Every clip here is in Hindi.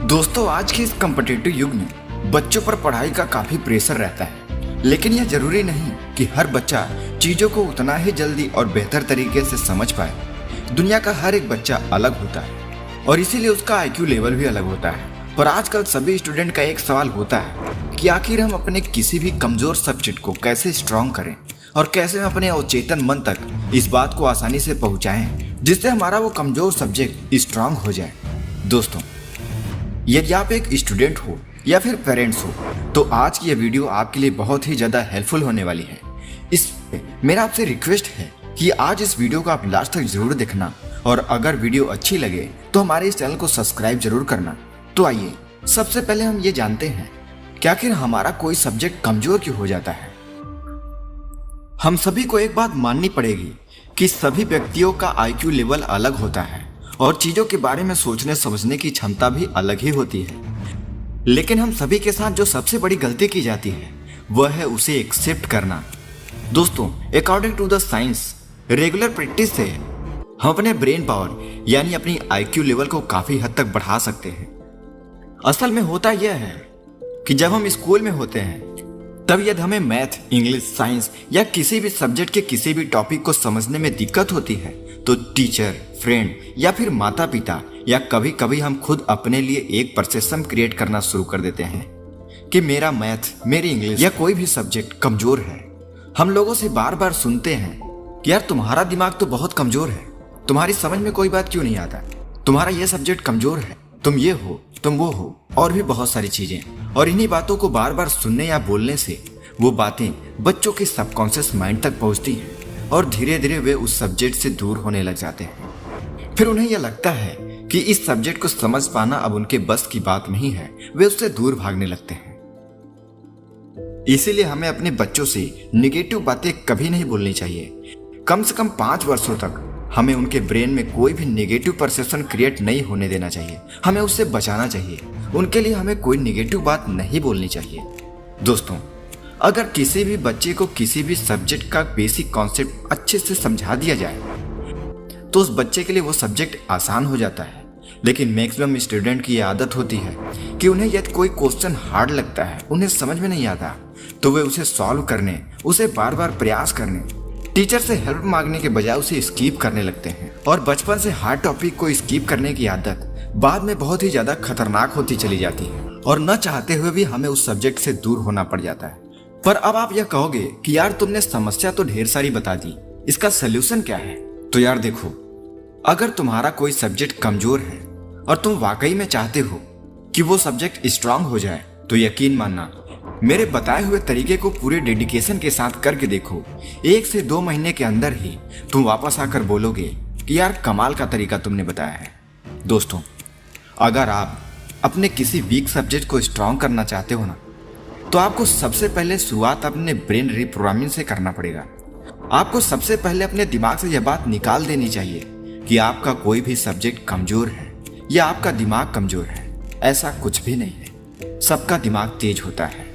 दोस्तों, आज के इस कॉम्पिटिटिव युग में बच्चों पर पढ़ाई का काफी प्रेशर रहता है, लेकिन यह जरूरी नहीं कि हर बच्चा चीजों को उतना ही जल्दी और बेहतर तरीके से समझ पाए। दुनिया का हर एक बच्चा अलग होता है और इसीलिए उसका आईक्यू लेवल भी अलग होता है। पर आजकल सभी स्टूडेंट का एक सवाल होता है कि आखिर हम अपने किसी भी कमजोर सब्जेक्ट को कैसे स्ट्रॉन्ग करें और कैसे हम अपने अवचेतन मन तक इस बात को आसानी से पहुंचाएं जिससे हमारा वो कमजोर सब्जेक्ट स्ट्रांग हो जाए। दोस्तों, यदि आप एक स्टूडेंट हो या फिर पेरेंट्स हो तो आज की यह वीडियो आपके लिए बहुत ही ज़्यादा हेल्पफुल होने वाली है। मेरा आपसे रिक्वेस्ट है कि आज इस वीडियो को आप लास्ट तक जरूर देखना और अगर वीडियो अच्छी लगे तो हमारे इस चैनल को सब्सक्राइब जरूर करना। तो आइए सबसे पहले हम ये जानते हैं कि आखिर हमारा कोई सब्जेक्ट कमजोर क्यों हो जाता है। हम सभी को एक बात माननी पड़ेगी कि सभी व्यक्तियों का आईक्यू लेवल अलग होता है और चीजों के बारे में सोचने समझने की क्षमता भी अलग ही होती है। लेकिन हम सभी के साथ जो सबसे बड़ी गलती की जाती है वह है उसे एक्सेप्ट करना। दोस्तों, according to the science, regular practice से हम अपने ब्रेन पावर यानी अपनी आईक्यू लेवल को काफी हद तक बढ़ा सकते हैं। असल में होता यह है कि जब हम स्कूल में होते हैं तब यदि हमें मैथ, इंग्लिश, साइंस या किसी भी सब्जेक्ट के किसी भी टॉपिक को समझने में दिक्कत होती है तो टीचर, फ्रेंड या फिर माता पिता या कभी कभी हम खुद अपने लिए एक परसेप्शन क्रिएट करना शुरू कर देते हैं कि मेरा मैथ, मेरी इंग्लिश या कोई भी सब्जेक्ट कमजोर है। हम लोगों से बार बार सुनते हैं कि यार तुम्हारा दिमाग तो बहुत कमजोर है, तुम्हारी समझ में कोई बात क्यों नहीं आता, तुम्हारा यह सब्जेक्ट कमजोर है, तुम ये हो, तुम वो हो, और भी बहुत सारी चीजें। और इन्हीं बातों को बार बार सुनने या बोलने से वो बातें बच्चों के सबकॉन्शियस माइंड तक पहुंचती हैं और धीरे धीरे वे उस सब्जेक्ट से दूर होने लग जाते हैं। फिर उन्हें यह लगता है कि इस सब्जेक्ट को समझ पाना अब उनके बस की बात नहीं है, वे उससे दूर भागने लगते हैं। इसीलिए हमें अपने बच्चों से निगेटिव बातें कभी नहीं बोलनी चाहिए। कम से कम 5 वर्षों तक हमें उनके ब्रेन में कोई भी नेगेटिव परसेप्शन क्रिएट नहीं होने देना चाहिए, हमें उससे बचाना चाहिए। उनके लिए हमें कोई नेगेटिव बात नहीं बोलनी चाहिए। दोस्तों, अगर किसी भी बच्चे को किसी भी सब्जेक्ट का बेसिक कॉन्सेप्ट अच्छे से समझा दिया जाए तो उस बच्चे के लिए वो सब्जेक्ट आसान हो जाता है। लेकिन मैक्सिमम स्टूडेंट की ये आदत होती है कि उन्हें यदि कोई क्वेश्चन हार्ड लगता है, उन्हें समझ में नहीं आता, तो वे उसे सॉल्व करने, उसे बार बार प्रयास करने, टीचर से हेल्प मांगने के बजाय उसे स्किप करने लगते हैं। और बचपन से हार्ड टॉपिक को स्किप करने की आदत बाद में बहुत ही ज्यादा खतरनाक होती चली जाती है और न चाहते हुए भी हमें उस सब्जेक्ट से दूर होना पड़ जाता है। पर अब आप यह कहोगे कि यार तुमने समस्या तो ढेर सारी बता दी, इसका सलूशन क्या है? तो यार देखो, अगर तुम्हारा कोई सब्जेक्ट कमजोर है और तुम वाकई में चाहते हो कि वो सब्जेक्ट स्ट्रांग हो जाए तो यकीन मानना, मेरे बताए हुए तरीके को पूरे डेडिकेशन के साथ करके देखो। 1 से 2 महीने के अंदर ही तुम वापस आकर बोलोगे कि यार कमाल का तरीका तुमने बताया है। दोस्तों, अगर आप अपने किसी वीक सब्जेक्ट को स्ट्रांग करना चाहते हो ना, तो आपको सबसे पहले शुरुआत अपने ब्रेन रिप्रोग्रामिंग से करना पड़ेगा। आपको सबसे पहले अपने दिमाग से यह बात निकाल देनी चाहिए कि आपका कोई भी सब्जेक्ट कमजोर है या आपका दिमाग कमजोर है। ऐसा कुछ भी नहीं है, सबका दिमाग तेज होता है।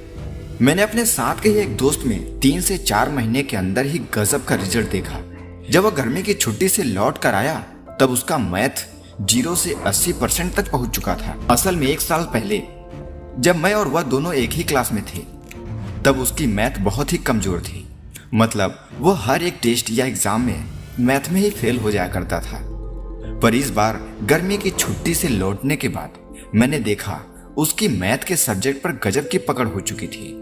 मैंने अपने साथ के ही एक दोस्त में 3 से 4 महीने के अंदर ही गजब का रिजल्ट देखा। जब वह गर्मी की छुट्टी से लौट कर आया तब उसका मैथ 0 से 80% तक पहुंच चुका था। असल में 1 साल पहले जब मैं और वह दोनों एक ही क्लास में थे तब उसकी मैथ बहुत ही कमजोर थी। मतलब वो हर एक टेस्ट या एग्जाम में मैथ में ही फेल हो जाया करता था। पर इस बार गर्मी की छुट्टी से लौटने के बाद मैंने देखा उसकी मैथ के सब्जेक्ट पर गजब की पकड़ हो चुकी थी।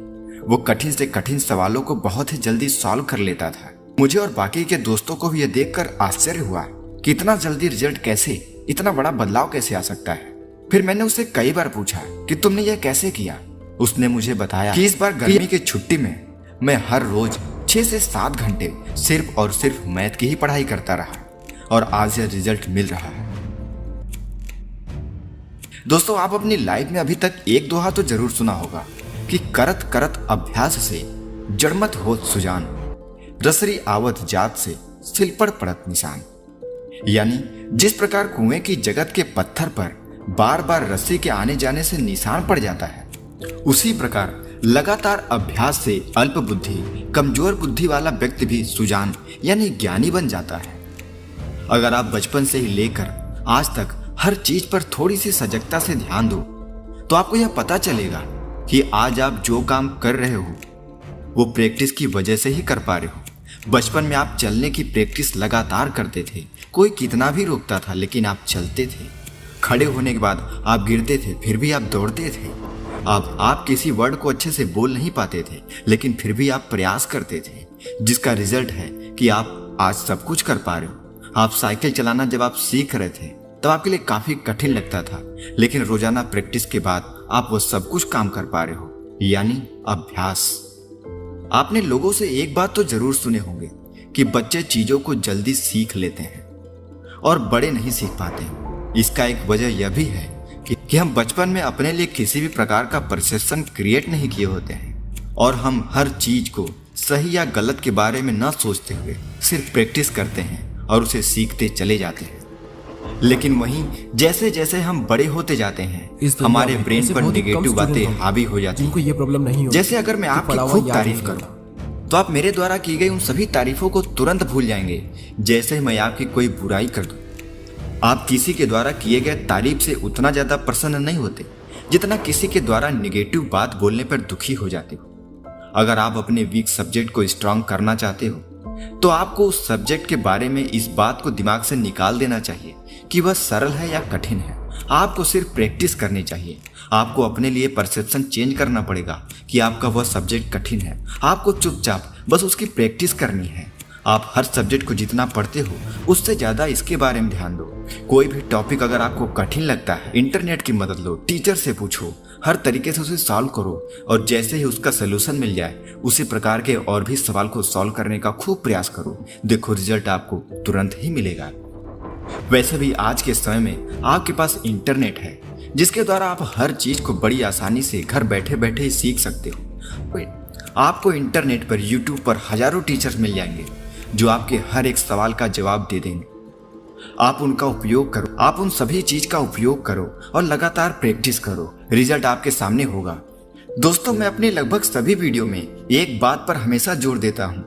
वो कठिन से कठिन सवालों को बहुत ही जल्दी सॉल्व कर लेता था। मुझे और बाकी के दोस्तों को भी यह देखकर आश्चर्य हुआ कि इतना जल्दी रिजल्ट कैसे, इतना बड़ा बदलाव कैसे आ सकता है। फिर मैंने उससे कई बार पूछा कि तुमने यह कैसे किया। उसने मुझे बताया कि इस बार गर्मी की छुट्टी में मैं हर रोज 6 से 7 घंटे सिर्फ और सिर्फ मैथ की ही पढ़ाई करता रहा और आज यह रिजल्ट मिल रहा है। दोस्तों, आप अपनी लाइफ में अभी तक एक दोहा तो जरूर सुना होगा कि करत करत अभ्यास से जड़मत होत सुजान, रसरी आवत जात से सिलपड़ पड़त निशान। यानी जिस प्रकार कुएं की जगत के पत्थर पर बार बार रस्सी के आने जाने से निशान पड़ जाता है, उसी प्रकार लगातार अभ्यास से अल्प बुद्धि, कमजोर बुद्धि वाला व्यक्ति भी सुजान यानी ज्ञानी बन जाता है। अगर आप बचपन से ही लेकर आज तक हर चीज पर थोड़ी सी सजगता से ध्यान दो तो आपको यह पता चलेगा कि आज आप जो काम कर रहे हो वो प्रैक्टिस की वजह से ही कर पा रहे हो। बचपन में आप चलने की प्रैक्टिस लगातार करते थे, कोई कितना भी रोकता था लेकिन आप चलते थे। खड़े होने के बाद आप गिरते थे फिर भी आप दौड़ते थे। अब आप किसी वर्ड को अच्छे से बोल नहीं पाते थे लेकिन फिर भी आप प्रयास करते थे, जिसका रिजल्ट है कि आप आज सब कुछ कर पा रहे हो। आप साइकिल चलाना जब आप सीख रहे थे तब आपके लिए काफी कठिन लगता था, लेकिन रोजाना प्रैक्टिस के बाद आप वो सब कुछ काम कर पा रहे हो, यानी अभ्यास। आपने लोगों से एक बात तो जरूर सुने होंगे कि बच्चे चीजों को जल्दी सीख लेते हैं और बड़े नहीं सीख पाते। इसका एक वजह यह भी है कि हम बचपन में अपने लिए किसी भी प्रकार का परसेप्शन क्रिएट नहीं किए होते हैं और हम हर चीज को सही या गलत के बारे में न सोचते हुए सिर्फ प्रैक्टिस करते हैं और उसे सीखते चले जाते हैं। लेकिन वहीं जैसे जैसे हम बड़े होते जाते हैं हमारे ब्रेन पर नेगेटिव बातें हावी हो जाती हैं। ये प्रॉब्लम नहीं होती। जैसे अगर मैं आपकी खूब तारीफ करूं तो आप मेरे द्वारा की गई उन सभी तारीफों को तुरंत भूल जाएंगे जैसे मैं आपकी कोई बुराई कर दूं। आप किसी के द्वारा किए गए तारीफ से उतना ज्यादा प्रसन्न नहीं होते जितना किसी के द्वारा नेगेटिव बात बोलने पर दुखी हो जाते हो। अगर आप अपने वीक सब्जेक्ट को स्ट्रांग करना चाहते हो तो आपको उस सब्जेक्ट के बारे में इस बात को दिमाग से निकाल देना चाहिए कि वह सरल है या कठिन है। आपको सिर्फ प्रैक्टिस करनी चाहिए। आपको अपने लिए परसेप्शन चेंज करना पड़ेगा कि आपका वह सब्जेक्ट कठिन है। आपको चुपचाप बस उसकी प्रैक्टिस करनी है। आप हर सब्जेक्ट को जितना पढ़ते हो उससे ज़्यादा इसके बारे में ध्यान दो। कोई भी टॉपिक अगर आपको कठिन लगता है, इंटरनेट की मदद लो, टीचर से पूछो, हर तरीके से उसे सॉल्व करो और जैसे ही उसका सोल्यूशन मिल जाए उसी प्रकार के और भी सवाल को सॉल्व करने का खूब प्रयास करो। देखो रिजल्ट आपको तुरंत ही मिलेगा। वैसे भी आज के समय में आपके पास इंटरनेट है जिसके द्वारा आप हर चीज को बड़ी आसानी से घर बैठे बैठे ही सीख सकते हो। आपको इंटरनेट पर यूट्यूब पर हजारों टीचर्स मिल जाएंगे जो आपके हर एक सवाल का जवाब दे देंगे। आप उनका उपयोग करो, आप उन सभी चीज का उपयोग करो और लगातार प्रैक्टिस करो। रिजल्ट आपके सामने होगा। दोस्तों, मैं अपने लगभग सभी वीडियो में एक बात पर हमेशा जोर देता हूं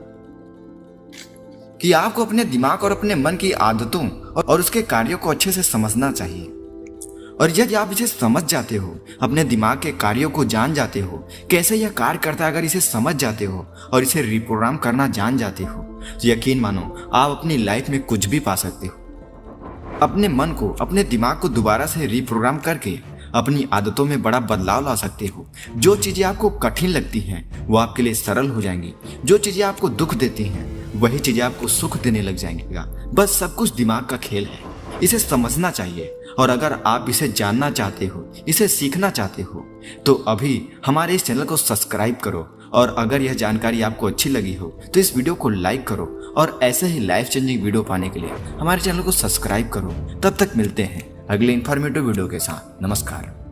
कि आपको अपने दिमाग और अपने मन की आदतों और उसके कार्यों को अच्छे से समझना चाहिए। और यदि आप इसे समझ जाते हो, अपने दिमाग के कार्यों को जान जाते हो, कैसे यह कार्य करता है, अगर इसे समझ जाते हो और इसे रिप्रोग्राम करना जान जाते हो तो यकीन मानो आप अपनी लाइफ में कुछ भी पा सकते हो। अपने मन को, अपने दिमाग को दोबारा से रिप्रोग्राम करके अपनी आदतों में बड़ा बदलाव ला सकते हो। जो चीजें आपको कठिन लगती हैं वो आपके लिए सरल हो जाएंगी। जो चीजें आपको दुख देती हैं वही चीजें आपको सुख देने लग जाएंगी। बस सब कुछ दिमाग का खेल है, इसे समझना चाहिए। और अगर आप इसे जानना चाहते हो, इसे सीखना चाहते हो तो अभी हमारे इस चैनल को सब्सक्राइब करो। और अगर यह जानकारी आपको अच्छी लगी हो तो इस वीडियो को लाइक करो और ऐसे ही लाइफ चेंजिंग वीडियो पाने के लिए हमारे चैनल को सब्सक्राइब करो। तब तक मिलते हैं अगले इन्फॉर्मेटिव वीडियो के साथ। नमस्कार।